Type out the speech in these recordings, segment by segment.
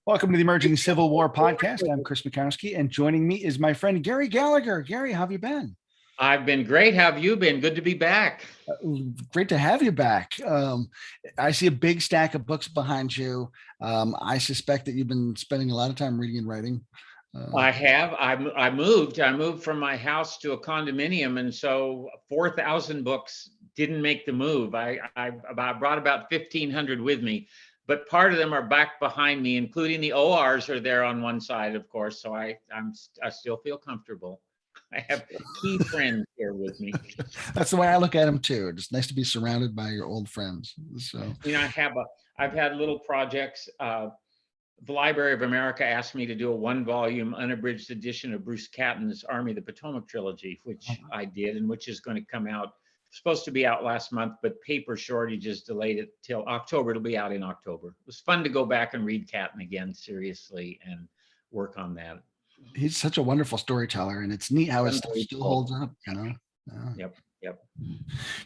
Welcome to the Emerging Civil War podcast. I'm Chris Mackowski, and joining me is my friend Gary Gallagher. Gary, how have you been? I've been great. How have you been? Good to be back. Great to have you back. I see a big stack of books behind you. I suspect that you've been spending a lot of time reading and writing. I have. I moved. I moved from my house to a condominium, and so 4,000 books didn't make the move. I brought about 1,500 with me, but part of them are back behind me, including the ORs are there on one side, of course. So I still feel comfortable. I have key friends here with me. That's the way I look at them too. It's nice to be surrounded by your old friends. So I've had little projects. The Library of America asked me to do a 1-volume unabridged edition of Bruce Catton's Army of the Potomac trilogy, which I did, and which is going to come out. Supposed to be out last month, but paper shortages delayed it till October. It'll be out in October. It was fun to go back and read Catton again seriously and work on that. He's such a wonderful storyteller, and it's neat how his stuff still holds up, Yep.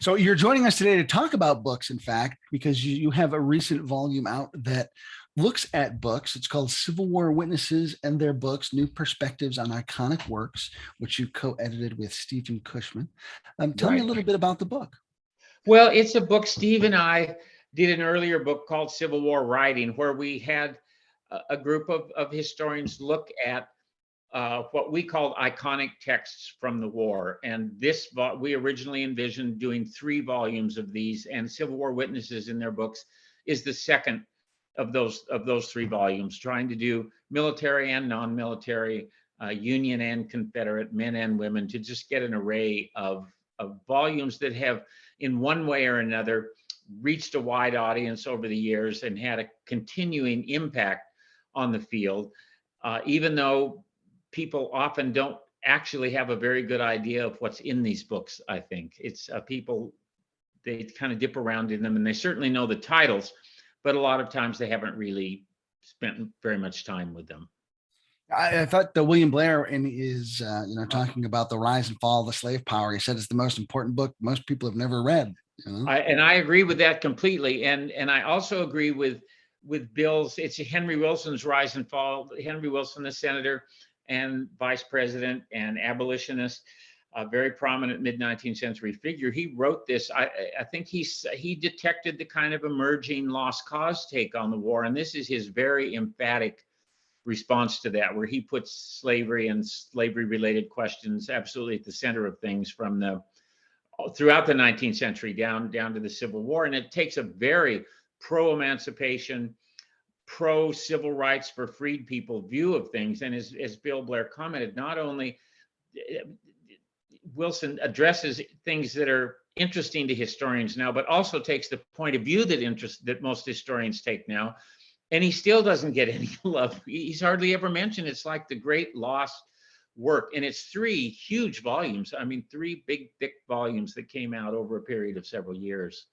So you're joining us today to talk about books, in fact, because you have a recent volume out that looks at books. It's called Civil War Witnesses and Their Books, New Perspectives on Iconic Works, which you co-edited with Stephen Cushman. Tell me a little bit about the book. Well, it's a book. Steve and I did an earlier book called Civil War Writing, where we had a group of historians look at what we called iconic texts from the war. And we originally envisioned doing 3 volumes of these, and Civil War Witnesses in Their Books is the second of those 3 volumes, trying to do military and non-military, Union and Confederate, men and women, to just get an array of volumes that have, in one way or another, reached a wide audience over the years and had a continuing impact on the field, even though people often don't actually have a very good idea of what's in these books. I think it's people, they kind of dip around in them, and they certainly know the titles, but a lot of times they haven't really spent very much time with them. I thought that William Blair, in his, talking about the rise and fall of the slave power, he said it's the most important book most people have never read. I agree with that completely, and I also agree with Bill's. It's Henry Wilson's Rise and Fall. Henry Wilson, the senator and vice president and abolitionist, a very prominent mid-19th century figure. He wrote this. I think he detected the kind of emerging lost cause take on the war, and this is his very emphatic response to that, where he puts slavery and slavery-related questions absolutely at the center of things throughout the 19th century down to the Civil War. And it takes a very pro-emancipation, pro-civil rights for freed people view of things. And as Bill Blair commented, not only Wilson addresses things that are interesting to historians now, but also takes the point of view that most historians take now. And he still doesn't get any love. He's hardly ever mentioned. It's like the great lost work. And it's 3 huge volumes. I mean, 3 big, thick volumes that came out over a period of several years.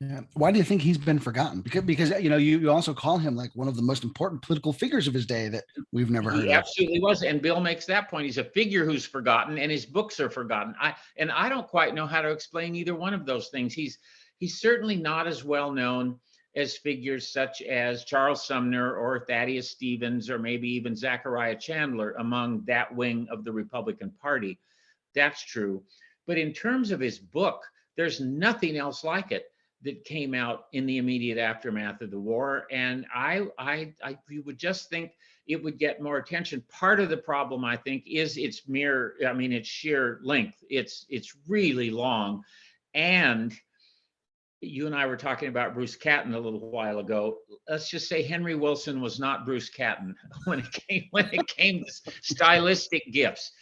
Yeah. Why do you think he's been forgotten? Because you also call him like one of the most important political figures of his day that we've never heard of. He absolutely was. And Bill makes that point. He's a figure who's forgotten, and his books are forgotten. I don't quite know how to explain either one of those things. He's certainly not as well known as figures such as Charles Sumner or Thaddeus Stevens, or maybe even Zachariah Chandler among that wing of the Republican Party. That's true. But in terms of his book, there's nothing else like it that came out in the immediate aftermath of the war. And you would just think it would get more attention. Part of the problem, I think, is its sheer length. It's really long. And you and I were talking about Bruce Catton a little while ago. Let's just say Henry Wilson was not Bruce Catton when it came to stylistic gifts.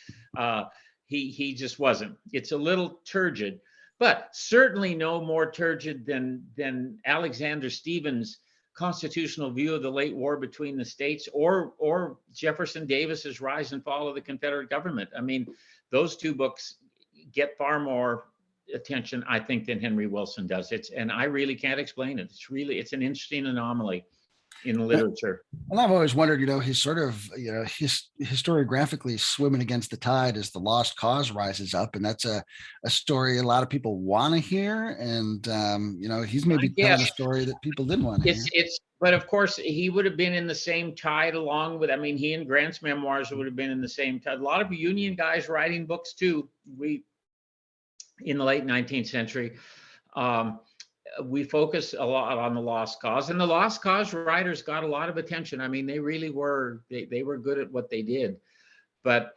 He just wasn't. It's a little turgid, but certainly no more turgid than Alexander Stephens' constitutional view of the late war between the states, or Jefferson Davis's Rise and Fall of the Confederate Government. I mean, those 2 books get far more attention, I think, than Henry Wilson does. And I really can't explain it. It's an interesting anomaly in literature. Well, I've always wondered, he's sort of, historiographically swimming against the tide as the lost cause rises up. And that's a story a lot of people want to hear. And, he's maybe telling a story that people didn't want to hear. But of course, he would have been in the same tide along with, I mean, he and Grant's memoirs would have been in the same tide. A lot of Union guys writing books too. In the late 19th century, we focus a lot on the Lost Cause, and the Lost Cause writers got a lot of attention. I mean, they really were, they were good at what they did. But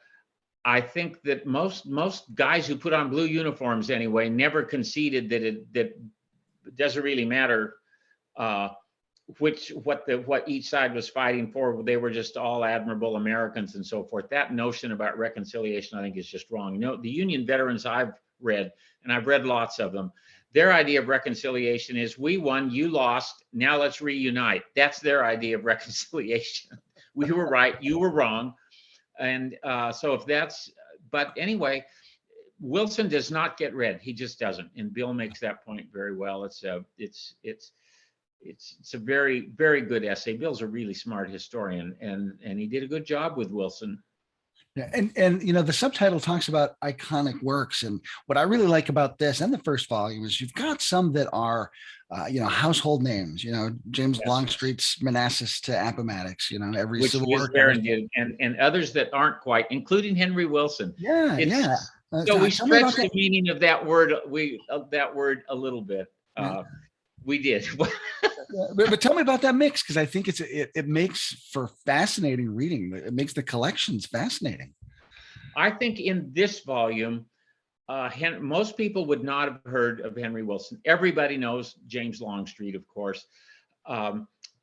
I think that most guys who put on blue uniforms anyway never conceded that it doesn't really matter what each side was fighting for. They were just all admirable Americans and so forth. That notion about reconciliation, I think, is just wrong. You know, the Union veterans I've read, and I've read lots of them, their idea of reconciliation is, we won, you lost, now let's reunite. That's their idea of reconciliation. We were right, you were wrong. And so if that's, but anyway, Wilson does not get read. He just doesn't. And Bill makes that point very well. It's a very, very good essay. Bill's a really smart historian, and he did a good job with Wilson. Yeah, and you know, the subtitle talks about iconic works, and what I really like about this and the first volume is you've got some that are you know, household names. You know, James Longstreet's Manassas to Appomattox. You know, every Which Civil is War there and others that aren't quite, including Henry Wilson. Yeah. So we stretched the meaning of that word. That word a little bit. We did. But tell me about that mix, because I think it makes for fascinating reading. It makes the collections fascinating. I think in this volume, most people would not have heard of Henry Wilson. Everybody knows James Longstreet, of course.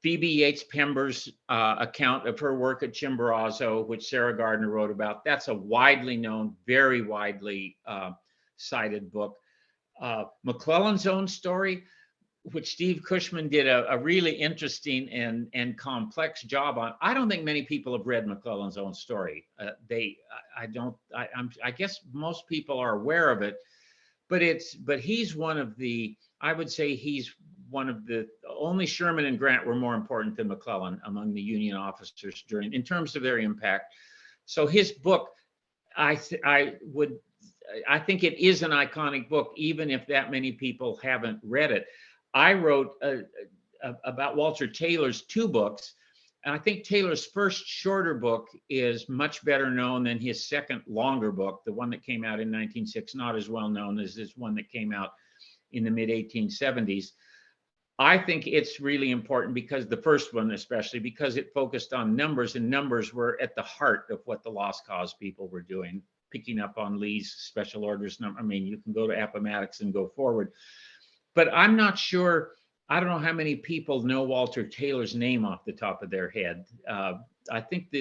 Phoebe Yates Pember's account of her work at Chimborazo, which Sarah Gardner wrote about, that's a widely known, very widely cited book. McClellan's own story, which Steve Cushman did a really interesting and complex job on. I don't think many people have read McClellan's own story. I guess most people are aware of it, but he's one of the, I would say he's one of the, only Sherman and Grant were more important than McClellan among the Union officers in terms of their impact. So his book, I think it is an iconic book, even if that many people haven't read it. I wrote about Walter Taylor's two books, and I think Taylor's first shorter book is much better known than his second longer book, the one that came out in 1906, not as well known as this one that came out in the mid-1870s. I think it's really important because the first one, especially because it focused on numbers, and numbers were at the heart of what the Lost Cause people were doing, picking up on Lee's special orders number. I mean, you can go to Appomattox and go forward. But I'm not sure, I don't know how many people know Walter Taylor's name off the top of their head. I think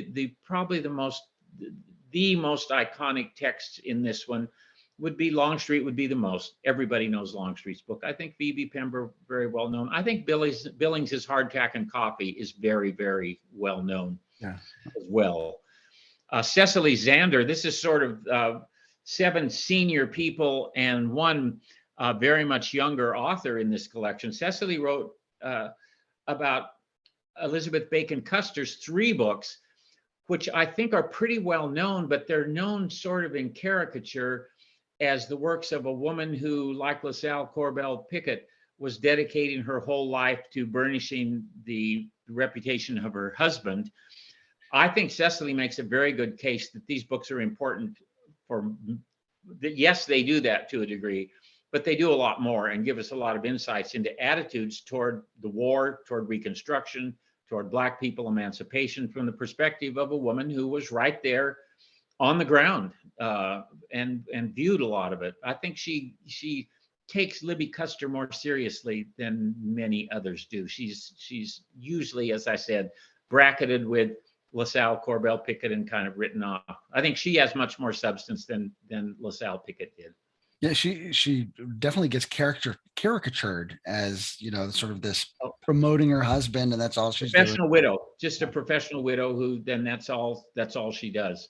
probably the most iconic text in this one would be Longstreet would be the most. Everybody knows Longstreet's book. I think Phoebe Pember, very well known. I think Billings' Hardtack and Coffee is very, very well known as well. Cecily Zander, this is sort of 7 senior people and one very much younger author in this collection. Cecily wrote about Elizabeth Bacon Custer's 3 books, which I think are pretty well known, but they're known sort of in caricature as the works of a woman who, like LaSalle Corbell Pickett, was dedicating her whole life to burnishing the reputation of her husband. I think Cecily makes a very good case that these books are important yes, they do that to a degree, but they do a lot more and give us a lot of insights into attitudes toward the war, toward Reconstruction, toward Black people emancipation from the perspective of a woman who was right there on the ground and viewed a lot of it. I think she takes Libby Custer more seriously than many others do. She's usually, as I said, bracketed with LaSalle Corbell Pickett and kind of written off. I think she has much more substance than LaSalle Pickett did. Yeah, she definitely gets caricatured as, you know, sort of this promoting her husband, and that's all she's doing. Professional widow, just a professional widow who then that's all she does.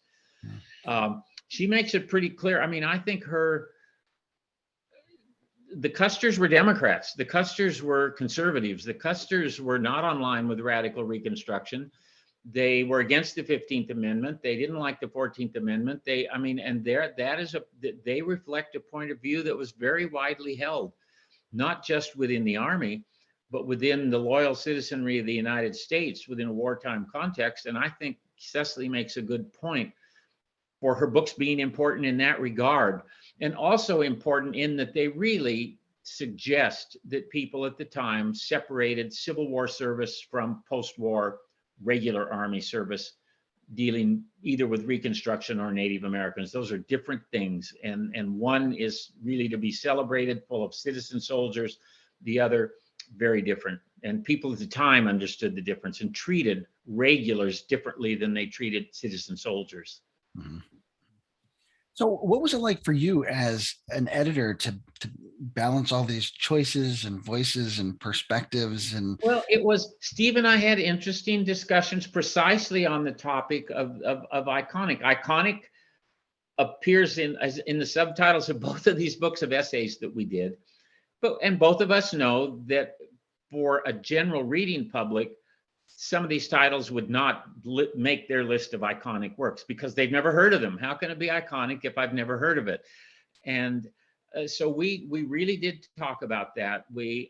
She makes it pretty clear. I mean, I think the Custers were Democrats. The Custers were conservatives. The Custers were not on line with radical Reconstruction. They were against the 15th Amendment. They didn't like the 14th Amendment. They reflect a point of view that was very widely held, not just within the Army, but within the loyal citizenry of the United States within a wartime context. And I think Cecily makes a good point for her books being important in that regard, and also important in that they really suggest that people at the time separated Civil War service from post-war regular Army service, dealing either with Reconstruction or Native Americans. Those are different things, and one is really to be celebrated, full of citizen soldiers. The other, very different. And people at the time understood the difference and treated regulars differently than they treated citizen soldiers. Mm-hmm. So what was it like for you as an editor to balance all these choices and voices and perspectives? And well, it was, Steve and I had interesting discussions precisely on the topic of iconic. Iconic appears in the subtitles of both of these books of essays that we did. And both of us know that for a general reading public, some of these titles would not make their list of iconic works because they've never heard of them. How can it be iconic if I've never heard of it? And so we really did talk about that.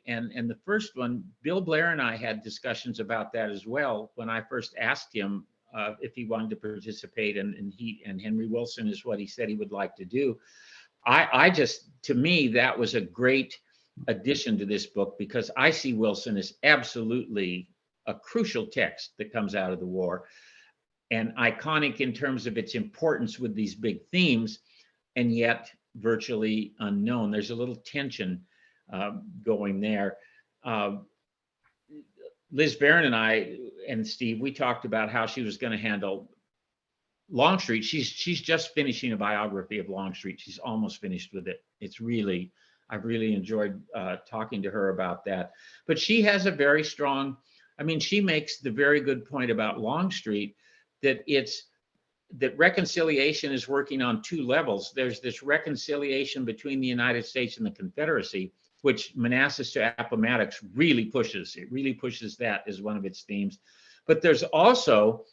And the first one, Bill Blair and I had discussions about that as well when I first asked him if he wanted to participate, and Henry Wilson is what he said he would like to do. I just, to me, that was a great addition to this book because I see Wilson as absolutely a crucial text that comes out of the war, and iconic in terms of its importance with these big themes, and yet virtually unknown. There's a little tension going there. Liz Barron and I and Steve, we talked about how she was going to handle Longstreet. She's just finishing a biography of Longstreet. She's almost finished with it. I've really enjoyed talking to her about that. But she has a very strong, she makes the very good point about Longstreet that reconciliation is working on two levels. There's this reconciliation between the United States and the Confederacy, which Manassas to Appomattox really pushes. It really pushes that as one of its themes. But there's also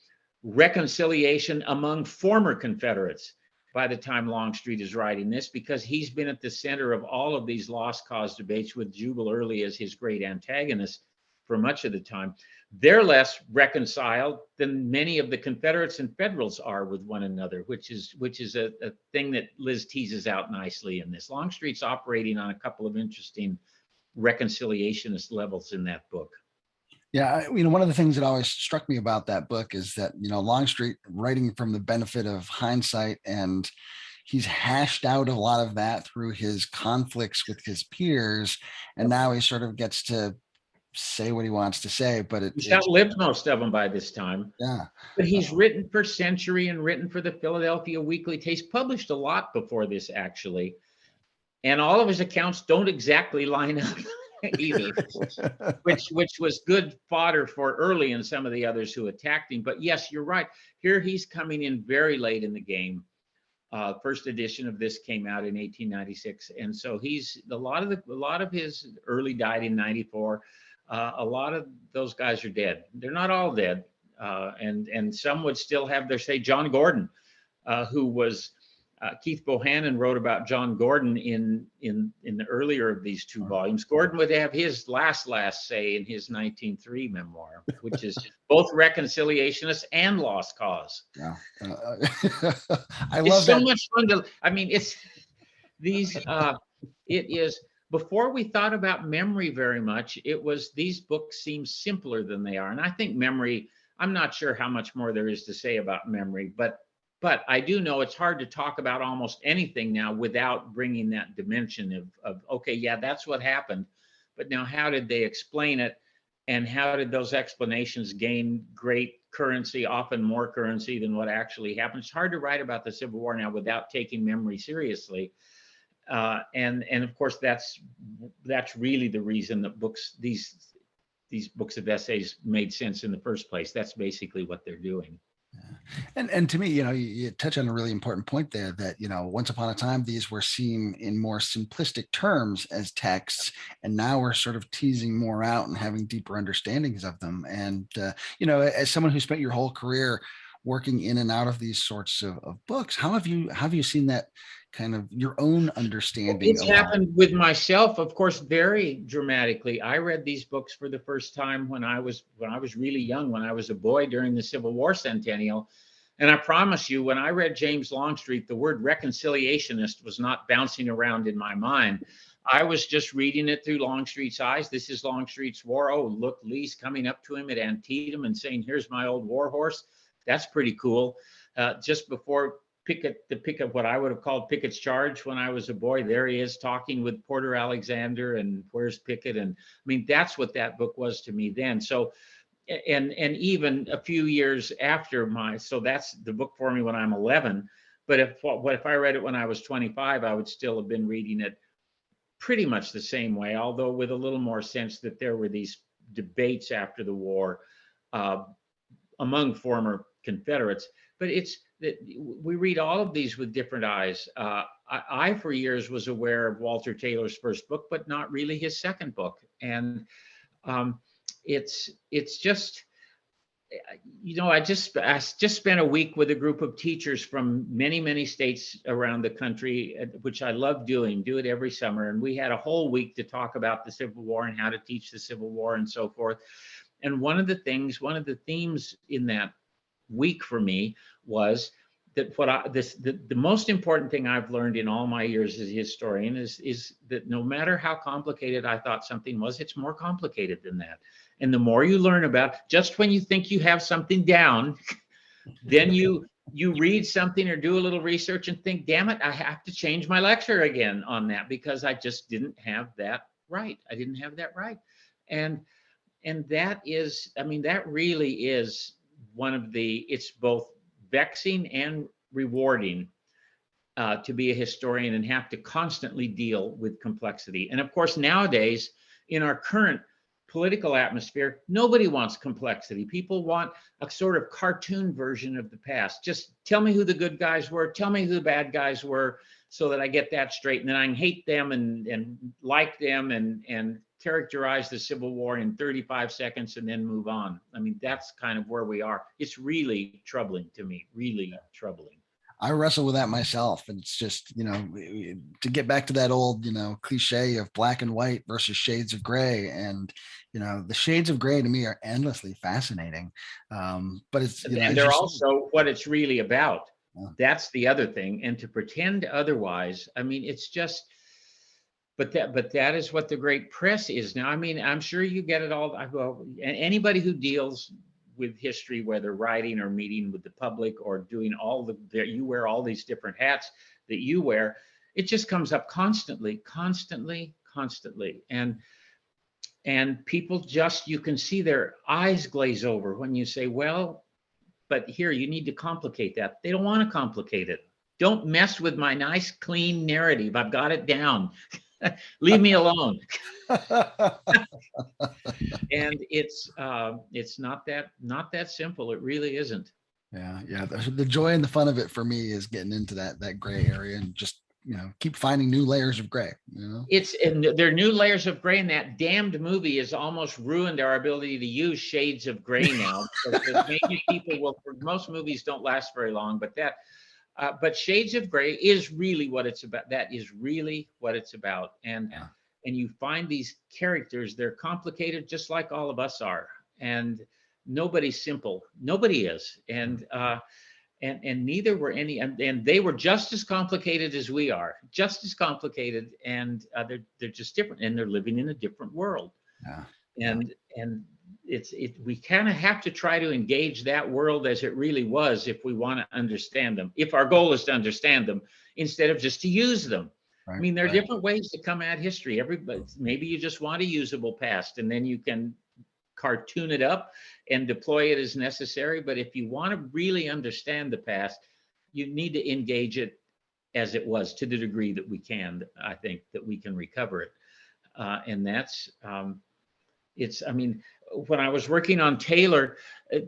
reconciliation among former Confederates by the time Longstreet is writing this, because he's been at the center of all of these lost cause debates with Jubal Early as his great antagonist for much of the time. They're less reconciled than many of the Confederates and Federals are with one another, which is a thing that Liz teases out nicely in this. Longstreet's operating on a couple of interesting reconciliationist levels in that book. Yeah, one of the things that always struck me about that book is that, Longstreet, writing from the benefit of hindsight, and he's hashed out a lot of that through his conflicts with his peers, and now he sort of gets to say what he wants to say, but he's outlived most of them by this time. Yeah. But he's written for Century and written for the Philadelphia Weekly. He's published a lot before this, actually. And all of his accounts don't exactly line up either, which was good fodder for Early and some of the others who attacked him. But yes, you're right. Here he's coming in very late in the game. First edition of this came out in 1896, and so a lot of his Early died in 94. A lot of those guys are dead. They're not all dead, and some would still have their say. John Gordon, who was Keith Bohannon wrote about John Gordon in the earlier of these two volumes. Gordon would have his last say in his 1903 memoir, which is both reconciliationist and lost cause. Yeah, I love so much fun to. It's these. It is. Before we thought about memory very much, it was these books seem simpler than they are, and I think memory. I'm not sure how much more there is to say about memory, but I do know it's hard to talk about almost anything now without bringing that dimension of okay, yeah, that's what happened, but now how did they explain it, and how did those explanations gain great currency, often more currency than what actually happened? It's hard to write about the Civil War now without taking memory seriously, and of course that's really the reason that these books of essays made sense in the first place. That's basically what they're doing. Yeah. And to me, you touch on a really important point there that, once upon a time, these were seen in more simplistic terms as texts, and now we're sort of teasing more out and having deeper understandings of them. And, as someone who spent your whole career working in and out of these sorts of books. How have you seen that kind of your own understanding It's evolve? happened with myself, of course, very dramatically. I read these books for the first time when I was really young, when I was a boy during the Civil War centennial. And I promise you, when I read James Longstreet, the word reconciliationist was not bouncing around in my mind. I was just reading it through Longstreet's eyes. This is Longstreet's war. Oh, look, Lee's coming up to him at Antietam and saying, "Here's my old war horse." That's pretty cool. Just before Pickett, what I would have called Pickett's charge when I was a boy, there he is talking with Porter Alexander, and where's Pickett? And I mean, that's what that book was to me then. So, and even a few years after so that's the book for me when I'm 11. But if I read it when I was 25, I would still have been reading it pretty much the same way, although with a little more sense that there were these debates after the war among former Confederates. But it's that we read all of these with different eyes. I, for years, was aware of Walter Taylor's first book, but not really his second book. And it's just, I just spent a week with a group of teachers from many states around the country, which I love doing. Do it every summer, and we had a whole week to talk about the Civil War and how to teach the Civil War and so forth. And one of the themes in that week for me was that the most important thing I've learned in all my years as a historian is that no matter how complicated I thought something was, it's more complicated than that. And the more you learn about, just when you think you have something down, then you read something or do a little research and think, damn it, I have to change my lecture again on that because I just didn't have that right. I didn't have that right. And that is, I mean, that really is it's both vexing and rewarding to be a historian and have to constantly deal with complexity. And of course, nowadays, in our current political atmosphere, nobody wants complexity. People want a sort of cartoon version of the past. Just tell me who the good guys were, tell me who the bad guys were, so that I get that straight, and then I can hate them and like them and characterize the Civil War in 35 seconds and then move on. I mean, that's kind of where we are. It's really troubling to me, really troubling. I wrestle with that myself. And it's just, to get back to that old, cliche of black and white versus shades of gray. And, the shades of gray to me are endlessly fascinating. But it's, and they're also what it's really about. Yeah. That's the other thing. And to pretend otherwise, I mean, it's just, but that is what the great press is now. I mean, I'm sure you get it all. Well, anybody who deals with history, whether writing or meeting with the public or doing you wear all these different hats that you wear, it just comes up constantly. And people just, you can see their eyes glaze over when you say, well, but here, you need to complicate that. They don't want to complicate it. Don't mess with my nice, clean narrative. I've got it down. Leave me alone. And it's not that simple. It really isn't. Yeah. The joy and the fun of it for me is getting into that gray area and just keep finding new layers of gray. And there are new layers of gray, and that damned movie has almost ruined our ability to use shades of gray now. Because maybe most movies don't last very long, but Shades of Gray is really what it's about. That is really what it's about. And you find these characters, they're complicated just like all of us are. And nobody's simple. Nobody is. And neither were any, and they were just as complicated as we are, just as complicated. And they're just different, and they're living in a different world. And we kind of have to try to engage that world as it really was if we want to understand them, if our goal is to understand them instead of just to use them. Right, I mean, there are different ways to come at history. Maybe you just want a usable past, and then you can cartoon it up and deploy it as necessary. But if you want to really understand the past, you need to engage it as it was to the degree that we can. I think that we can recover it. And that's I mean, when I was working on Taylor,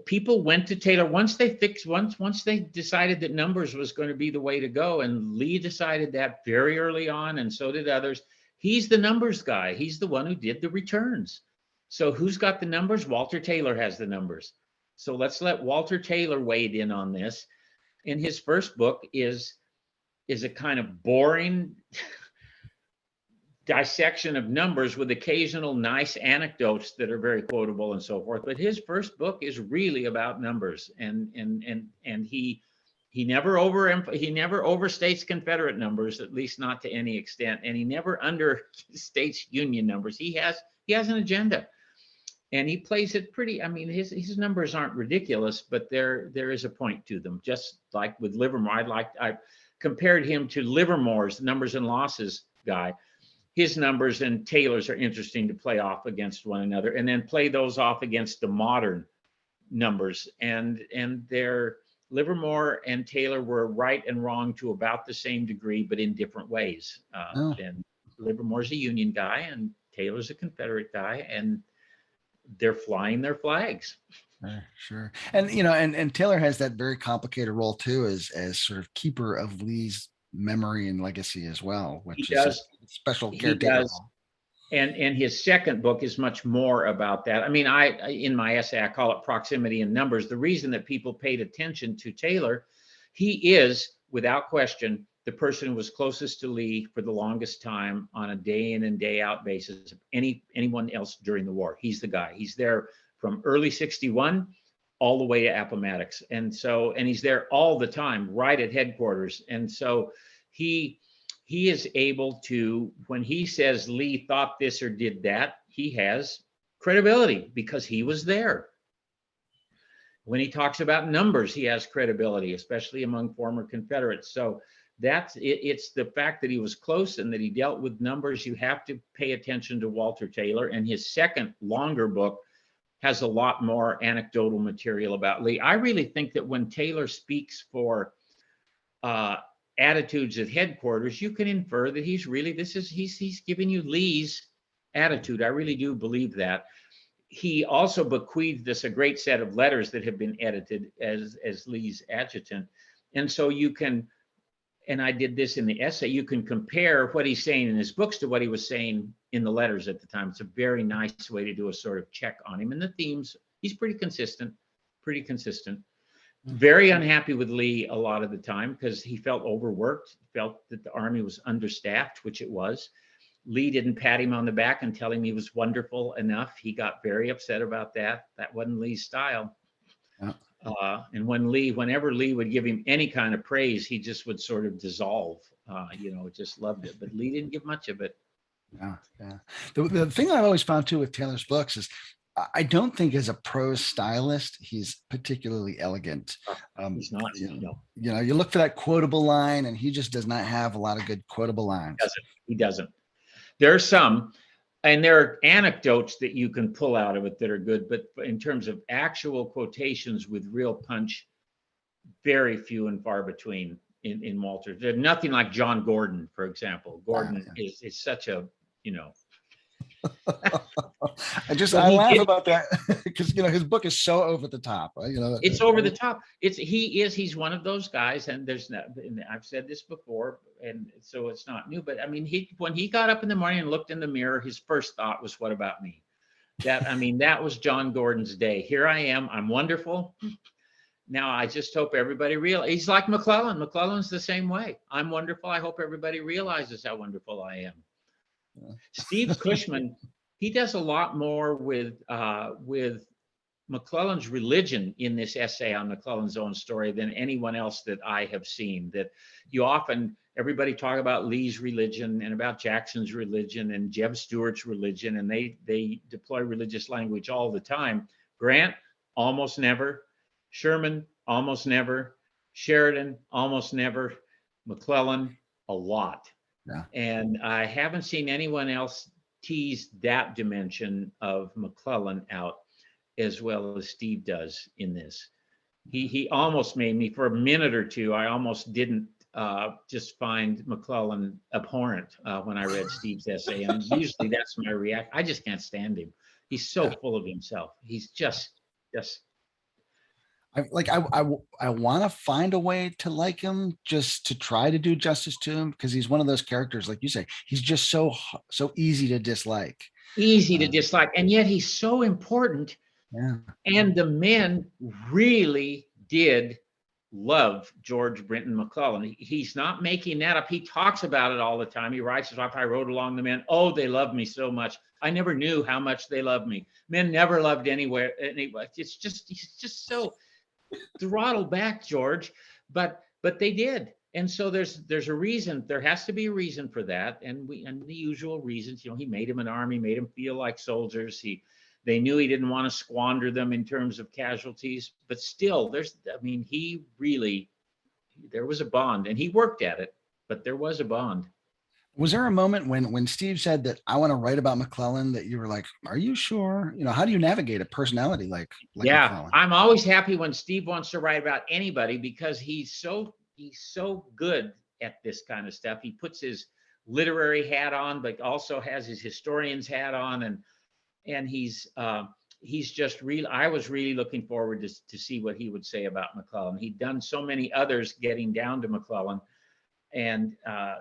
people went to Taylor once they decided that numbers was going to be the way to go. And Lee decided that very early on, and so did others. He's the numbers guy. He's the one who did the returns. So who's got the numbers? Walter Taylor has the numbers. So let's let Walter Taylor wade in on this. And his first book is a kind of boring dissection of numbers with occasional nice anecdotes that are very quotable and so forth. But his first book is really about numbers, and he never overstates Confederate numbers, at least not to any extent, and he never understates Union numbers. He has an agenda, and he plays it pretty. I mean, his numbers aren't ridiculous, but there is a point to them. Just like with Livermore, I compared him to Livermore's numbers and losses guy. His numbers and Taylor's are interesting to play off against one another, and then play those off against the modern numbers. And their Livermore and Taylor were right and wrong to about the same degree, but in different ways. And Livermore's a Union guy, and Taylor's a Confederate guy, and they're flying their flags. Sure. And and Taylor has that very complicated role too, as sort of keeper of Lee's memory and legacy as well, which is a special caretaker. And his second book is much more about that. I mean, in my essay, I call it Proximity in Numbers. The reason that people paid attention to Taylor, he is, without question, the person who was closest to Lee for the longest time on a day in and day out basis of anyone else during the war. He's the guy. He's there from early 61 all the way to Appomattox. And he's there all the time, right at headquarters. And so he is able to, when he says Lee thought this or did that, he has credibility because he was there. When he talks about numbers, he has credibility, especially among former Confederates. So that's it. It's the fact that he was close and that he dealt with numbers. You have to pay attention to Walter Taylor. And his second longer book has a lot more anecdotal material about Lee. I really think that when Taylor speaks for attitudes at headquarters, you can infer that he's giving you Lee's attitude. I really do believe that. He also bequeathed us a great set of letters that have been edited as Lee's adjutant. And so you can, and I did this in the essay, you can compare what he's saying in his books to what he was saying in the letters at the time. It's a very nice way to do a sort of check on him. And the themes, he's pretty consistent. Very unhappy with Lee a lot of the time because he felt overworked, felt that the Army was understaffed, which it was. Lee didn't pat him on the back and tell him he was wonderful enough. He got very upset about that. That wasn't Lee's style. Yeah. And whenever Lee would give him any kind of praise, he just would sort of dissolve, just loved it. But Lee didn't give much of it. Yeah. The thing I've always found too with Taylor's books is I don't think as a prose stylist, he's particularly elegant. He's not. You look for that quotable line and he just does not have a lot of good quotable lines. He doesn't. There are some, and there are anecdotes that you can pull out of it that are good, but in terms of actual quotations with real punch, very few and far between in Walter. There's nothing like John Gordon, for example. Gordon is such a, I laugh about that because his book is so over the top. It's over the top. He's one of those guys, and I've said this before, and so it's not new. But I mean, when he got up in the morning and looked in the mirror, his first thought was, "What about me?" That was John Gordon's day. Here I am. I'm wonderful. Now I just hope everybody realizes. He's like McClellan. McClellan's the same way. I'm wonderful. I hope everybody realizes how wonderful I am. Steve Cushman, he does a lot more with McClellan's religion in this essay on McClellan's own story than anyone else that I have seen. That everybody talk about Lee's religion and about Jackson's religion and Jeb Stuart's religion, and they deploy religious language all the time. Grant, almost never. Sherman, almost never. Sheridan, almost never. McClellan, a lot. Yeah. And I haven't seen anyone else tease that dimension of McClellan out as well as Steve does in this. He almost made me, for a minute or two, I almost didn't just find McClellan abhorrent when I read Steve's essay. And usually that's my reaction. I just can't stand him. He's so full of himself. He's just I want to find a way to like him, just to try to do justice to him, because he's one of those characters, like you say, he's just so easy to dislike. Easy to dislike, and yet he's so important Yeah. And the men really did love George Brinton McClellan. He's not making that up. He talks about it all the time. He writes it off. I rode along the men. Oh, they love me so much. I never knew how much they loved me. Men never loved anywhere. Anyway, he's just so throttled back, George. But they did. And so there's a reason. There has to be a reason for that. And the usual reasons, he made him an army, made him feel like soldiers. They knew he didn't want to squander them in terms of casualties, but still there was a bond, and he worked at it, but there was a bond. Was there a moment when Steve said that I want to write about McClellan that you were like, are you sure? How do you navigate a personality like Yeah, McClellan? I'm always happy when Steve wants to write about anybody because he's so good at this kind of stuff. He puts his literary hat on, but also has his historian's hat on, and he's just really, I was really looking forward to see what he would say about McClellan. He'd done so many others getting down to McClellan, and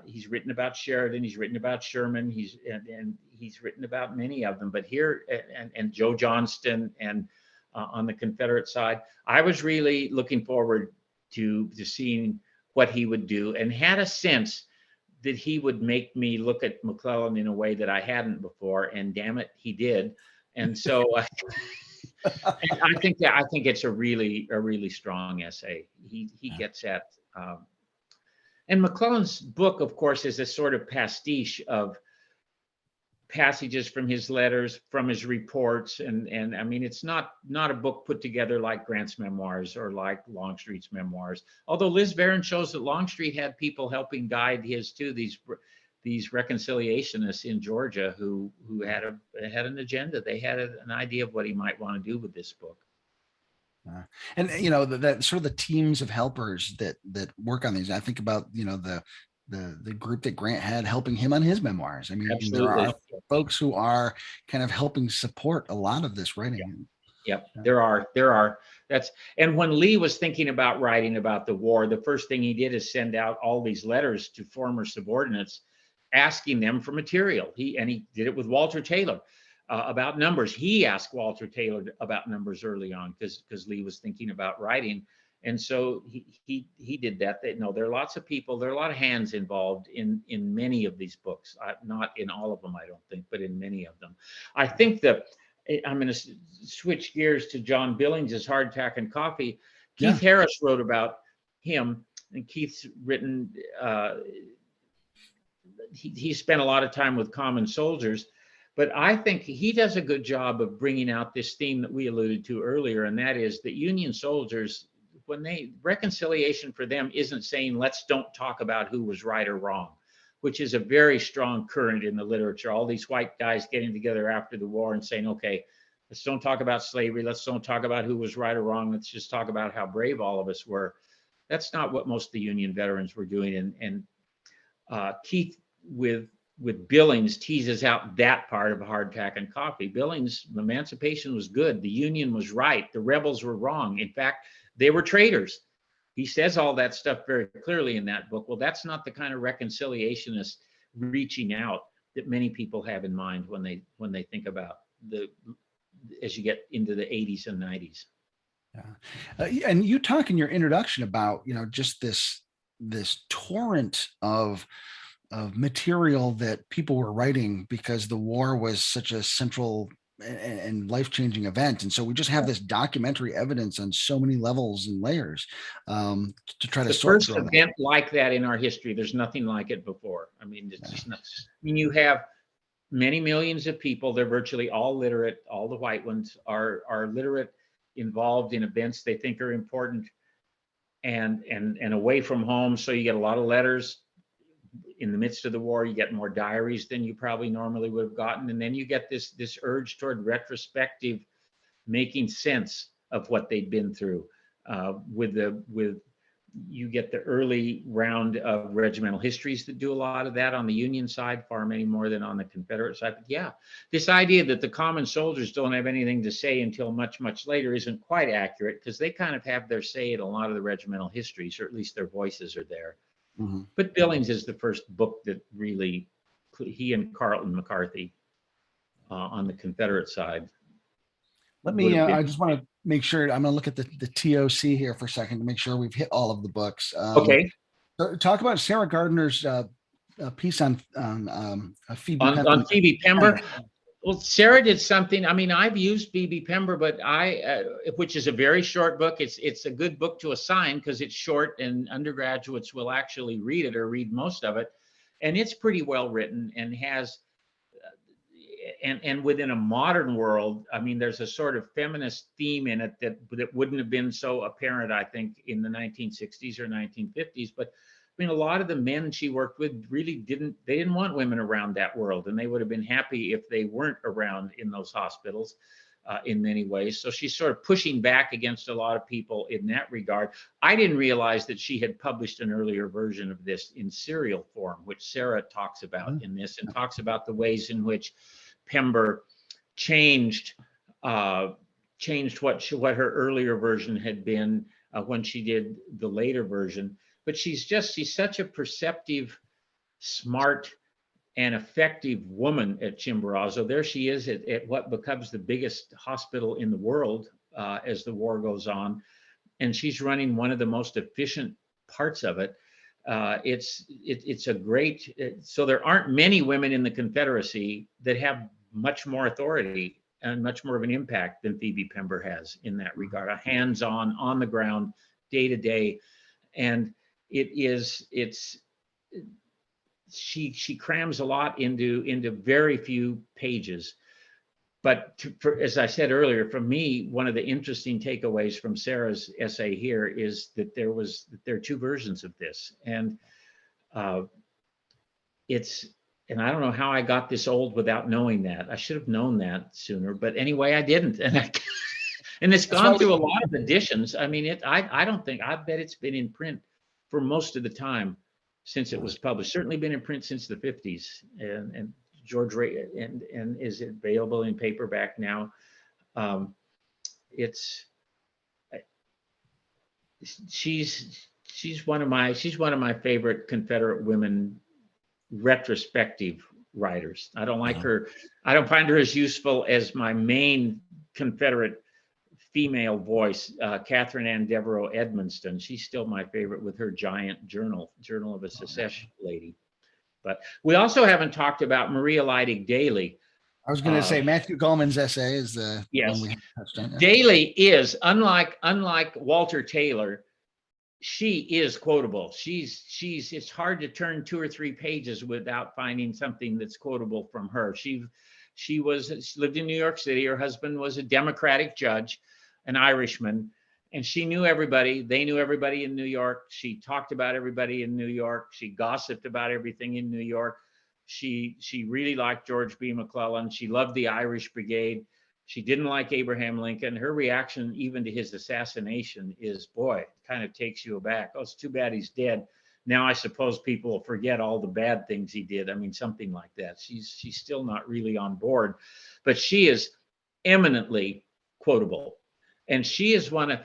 he's written about Sheridan, he's written about Sherman, he's written about many of them, but here, and Joe Johnston, and on the Confederate side, I was really looking forward to seeing what he would do, and had a sense that he would make me look at McClellan in a way that I hadn't before, and damn it, he did. And so I think it's a really strong essay. He gets at, and McClellan's book, of course, is a sort of pastiche of passages from his letters, from his reports, and I mean, it's not a book put together like Grant's memoirs or like Longstreet's memoirs. Although Liz Barron shows that Longstreet had people helping guide his too, these reconciliationists in Georgia who had an agenda. They had an idea of what he might want to do with this book. And that sort of the teams of helpers that work on these. I think about the group that Grant had helping him on his memoirs. I mean, Absolutely. there are folks who are kind of helping support a lot of this writing. Yep. There are. And when Lee was thinking about writing about the war, the first thing he did is send out all these letters to former subordinates, asking them for material. He did it with Walter Taylor about numbers. He asked Walter Taylor about numbers early on because Lee was thinking about writing. And so he did that. There are lots of people, there are a lot of hands involved in many of these books. Not in all of them, I don't think, but in many of them. I think that I'm going to switch gears to John Billings's Hardtack and Coffee. Keith Harris wrote about him, and Keith's written, he spent a lot of time with common soldiers, but I think he does a good job of bringing out this theme that we alluded to earlier, and that is that Union soldiers, reconciliation for them isn't saying, let's don't talk about who was right or wrong, which is a very strong current in the literature. All these white guys getting together after the war and saying, okay, let's don't talk about slavery. Let's don't talk about who was right or wrong. Let's just talk about how brave all of us were. That's not what most of the Union veterans were doing. And Keith with Billings teases out that part of Hardtack and Coffee. Billings' emancipation was good. The Union was right. The rebels were wrong. In fact, they were traitors. He says all that stuff very clearly in that book. Well, that's not the kind of reconciliationist reaching out that many people have in mind when they think about as you get into the 80s and 90s. Yeah. And you talk in your introduction about, just this torrent of material that people were writing because the war was such a central and life-changing event. And so we just have this documentary evidence on so many levels and layers to try to sort through. The first event like that in our history, there's nothing like it before. I mean, it's just nuts. I mean, you have many millions of people. They're virtually all literate. All the white ones are literate, involved in events they think are important, and away from home. So you get a lot of letters. In the midst of the war, you get more diaries than you probably normally would have gotten. And then you get this urge toward retrospective, making sense of what they'd been through. You get the early round of regimental histories that do a lot of that on the Union side, far many more than on the Confederate side. But yeah, this idea that the common soldiers don't have anything to say until much, much later isn't quite accurate, because they kind of have their say in a lot of the regimental histories, or at least their voices are there. Mm-hmm. But Billings is the first book that really, he and Carlton McCarthy on the Confederate side. Let would me, have I been. just want to make sure, I'm going to look at the TOC here for a second to make sure we've hit all of the books. Okay. Talk about Sarah Gardner's piece on Phoebe On Phoebe Pember. Pember. Well, Sarah did something. I mean, I've used Phoebe Pember, but which is a very short book. It's a good book to assign because it's short and undergraduates will actually read it or read most of it. And it's pretty well written and has, and within a modern world, I mean, there's a sort of feminist theme in it that wouldn't have been so apparent, I think, in the 1960s or 1950s. But I mean, a lot of the men she worked with really didn't want women around that world, and they would have been happy if they weren't around in those hospitals in many ways. So she's sort of pushing back against a lot of people in that regard. I didn't realize that she had published an earlier version of this in serial form, which Sarah talks about in this, and talks about the ways in which Pember changed what her earlier version had been when she did the later version. But she's such a perceptive, smart, and effective woman at Chimborazo. There she is at what becomes the biggest hospital in the world as the war goes on, and she's running one of the most efficient parts of it. It's a great. So there aren't many women in the Confederacy that have much more authority and much more of an impact than Phoebe Pember has in that regard. A hands-on, on the ground, day to day, and she crams a lot into very few pages. But as I said earlier, for me, one of the interesting takeaways from Sarah's essay here is that there are two versions of this, and and I don't know how I got this old without knowing that. I should have known that sooner, but anyway, I didn't, and it's gone through a lot of editions. I mean, I bet it's been in print for most of the time since it was published. Certainly been in print since the 50s, and George Ray and is available in paperback now. She's one of my favorite Confederate women retrospective writers. I don't like her. I don't find her as useful as my main Confederate female voice, Catherine Ann Deborah Edmundson. She's still my favorite with her giant journal of a secession lady. But we also haven't talked about Maria Leidig Daley. I was going to say Matthew Gallman's essay is the yes. one we touched on. Daley is unlike Walter Taylor. She is quotable. It's hard to turn 2 or 3 pages without finding something that's quotable from her. She lived in New York City. Her husband was a Democratic judge, an Irishman, and she knew everybody. They knew everybody in New York. She talked about everybody in New York. She gossiped about everything in New York. She really liked George B. McClellan. She loved the Irish Brigade. She didn't like Abraham Lincoln. Her reaction even to his assassination is, boy, it kind of takes you aback. Oh, it's too bad he's dead. Now I suppose people will forget all the bad things he did. I mean, something like that. She's still not really on board, but she is eminently quotable. And she is one of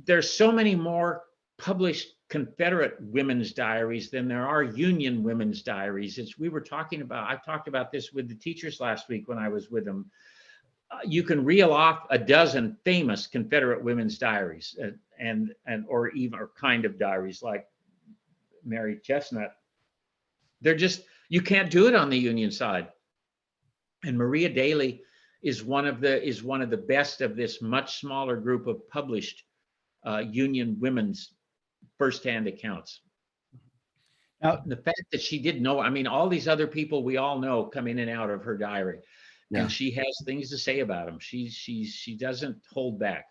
there's so many more published Confederate women's diaries than there are Union women's diaries. I talked about this with the teachers last week when I was with them. You can reel off a dozen famous Confederate women's diaries or kind of diaries like Mary Chestnut. You can't do it on the Union side. And Maria Daley is one of the best of this much smaller group of published Union women's firsthand accounts. Now, the fact that she did know, I mean, all these other people we all know come in and out of her diary, and she has things to say about them. She doesn't hold back.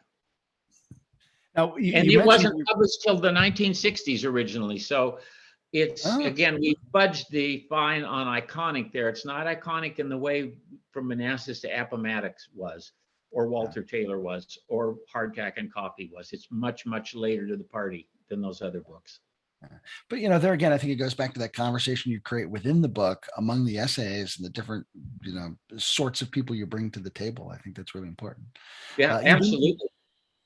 Now, it wasn't published till the 1960s originally, so again, we fudged the fine on iconic there. It's not iconic in the way from Manassas to Appomattox was, or Walter Taylor was, or Hardtack and Coffee was. It's much, much later to the party than those other books. But there again, I think it goes back to that conversation you create within the book among the essays and the different sorts of people you bring to the table. I think that's really important. Yeah, absolutely.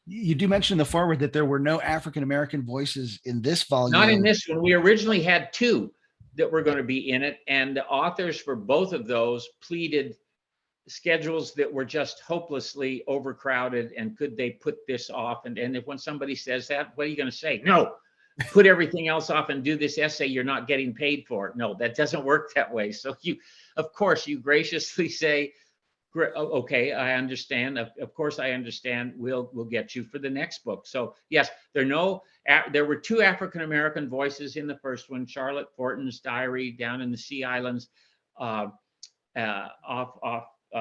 You do mention in the foreword that there were no African-American voices in this volume. Not in this one. We originally had 2 that were going to be in it, and the authors for both of those pleaded schedules that were just hopelessly overcrowded, and could they put this off? And if when somebody says that, what are you going to say? No, put everything else off and do this essay you're not getting paid for. No, that doesn't work that way. So of course you graciously say, okay, I understand. Of course I understand. We'll get you for the next book. So yes, there were 2 African-American voices in the first one, Charlotte Fortin's diary down in the Sea Islands, off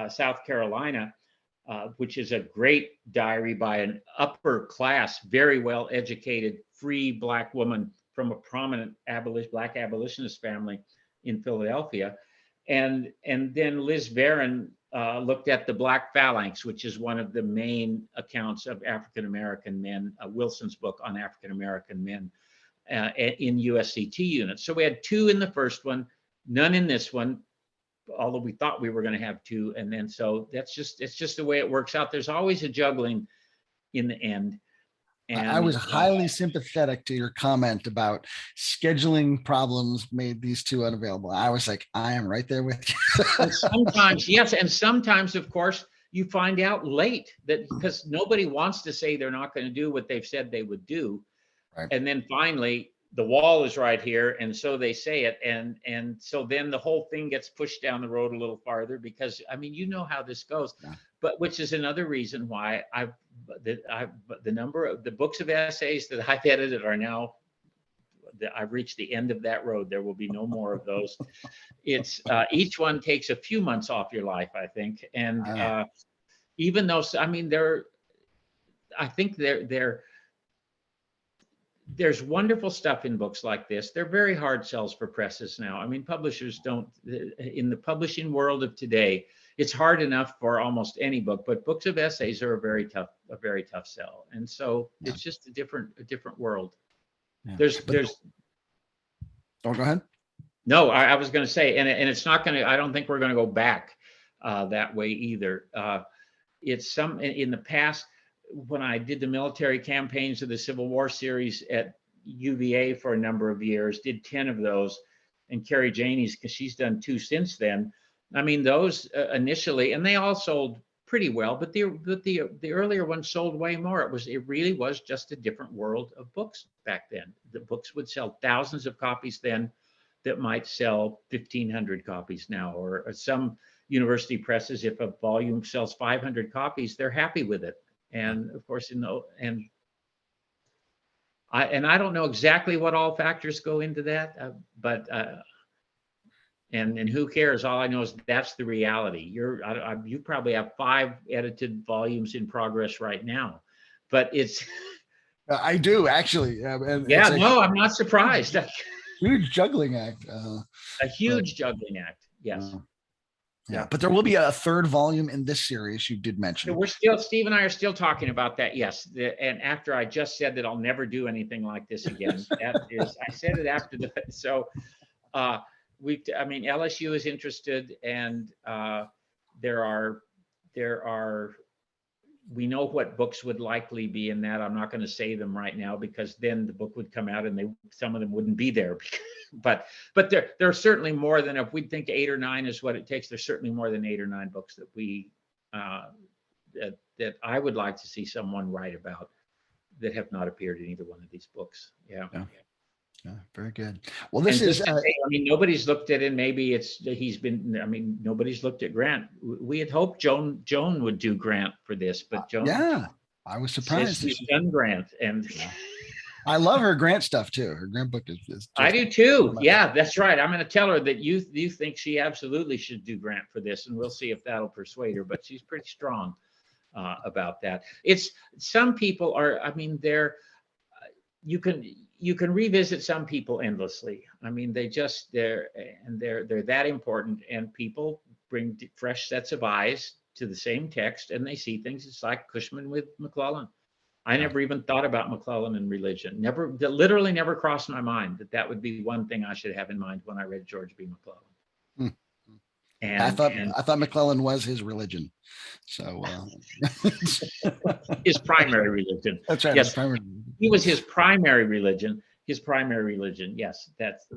South Carolina, which is a great diary by an upper class, very well educated, free Black woman from a prominent Black abolitionist family in Philadelphia. And then Liz Barron looked at the Black Phalanx, which is one of the main accounts of African-American men, Wilson's book on African-American men in USCT units. So we had 2 in the first one, none in this one, although we thought we were going to have 2. And then so it's just the way it works out. There's always a juggling in the end. And I was highly sympathetic to your comment about scheduling problems made these 2 unavailable. I was like, I am right there with you. And sometimes, yes, and sometimes, of course, you find out late that because nobody wants to say they're not going to do what they've said they would do. Right. And then finally, the wall is right here, and so they say it, and so then the whole thing gets pushed down the road a little farther because, I mean, you know how this goes. Yeah. But which is another reason why the number of the books of essays that I've edited are now, I've reached the end of that road. There will be no more of those. It's each one takes a few months off your life, I think, and even though, I mean, I think there's wonderful stuff in books like this. They're very hard sells for presses now. I mean, publishers don't, in the publishing world of today, it's hard enough for almost any book, but books of essays are a very tough sell. And so it's just a different world. Yeah. There's Oh, go ahead. No, I was going to say, and it's not going to, I don't think we're going to go back that way either. It's in the past, when I did the military campaigns of the Civil War series at UVA for a number of years, did 10 of those, and Carrie Janey's, because she's done 2 since then. I mean, those initially, and they all sold pretty well, but the earlier ones sold way more. It really was just a different world of books back then. The books would sell thousands of copies then that might sell 1,500 copies now, or some university presses, if a volume sells 500 copies, they're happy with it. And of course, I don't know exactly what all factors go into that, but who cares? All I know is that's the reality. You probably have 5 edited volumes in progress right now, but it's. I do actually. No, I'm not surprised. Huge juggling act. A huge juggling act. Yes. Yeah, but there will be a 3rd volume in this series you did mention. Steve and I are still talking about that. Yes. And after I just said that I'll never do anything like this again, I said it after that. So LSU is interested, and we know what books would likely be in that. I'm not going to say them right now because then the book would come out and some of them wouldn't be there. But there are certainly more than, if we think 8 or 9 is what it takes, there's certainly more than 8 or 9 books that that I would like to see someone write about that have not appeared in either one of these books. Yeah, very good. Well, this is. Nobody's looked at it. Maybe nobody's looked at Grant. We had hoped Joan would do Grant for this, but Joan. Yeah, I was surprised. She's done Grant, and. Yeah. I love her Grant stuff too. Her Grant book is I do too. Yeah, that's right. I'm going to tell her that you think she absolutely should do Grant for this, and we'll see if that'll persuade her. But she's pretty strong about that. It's some people are. I mean, you can revisit some people endlessly. I mean, they're that important, and people bring fresh sets of eyes to the same text, and they see things. It's like Cushman with McClellan. I never even thought about McClellan and religion. Literally never crossed my mind that would be one thing I should have in mind when I read George B. McClellan. And I thought McClellan was his religion. So his primary religion. That's right. Yes, he was his primary religion. His primary religion. Yes, that's.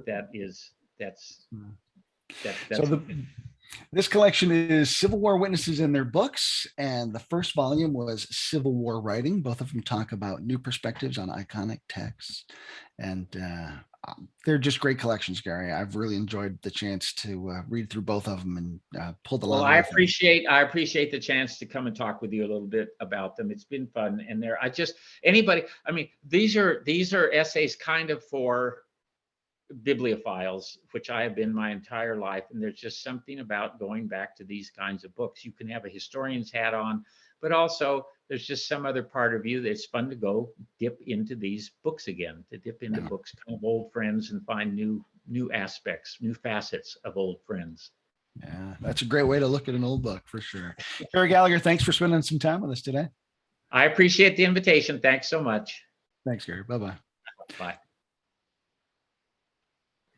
This collection is Civil War witnesses and their books. And the first volume was Civil War writing. Both of them talk about new perspectives on iconic texts. And they're just great collections, Gary. I've really enjoyed the chance to read through both of them and pulled a lot. Well, I appreciate the chance to come and talk with you a little bit about them. It's been fun. And these are essays kind of for bibliophiles, which I have been my entire life. And there's just something about going back to these kinds of books. You can have a historian's hat on, but also there's just some other part of you that's fun to go dip into these books again, to dip into books, kind of old friends, and find new aspects, new facets of old friends. Yeah, that's a great way to look at an old book for sure. Gary Gallagher, thanks for spending some time with us today. I appreciate the invitation. Thanks so much. Thanks, Gary. Bye-bye. Bye.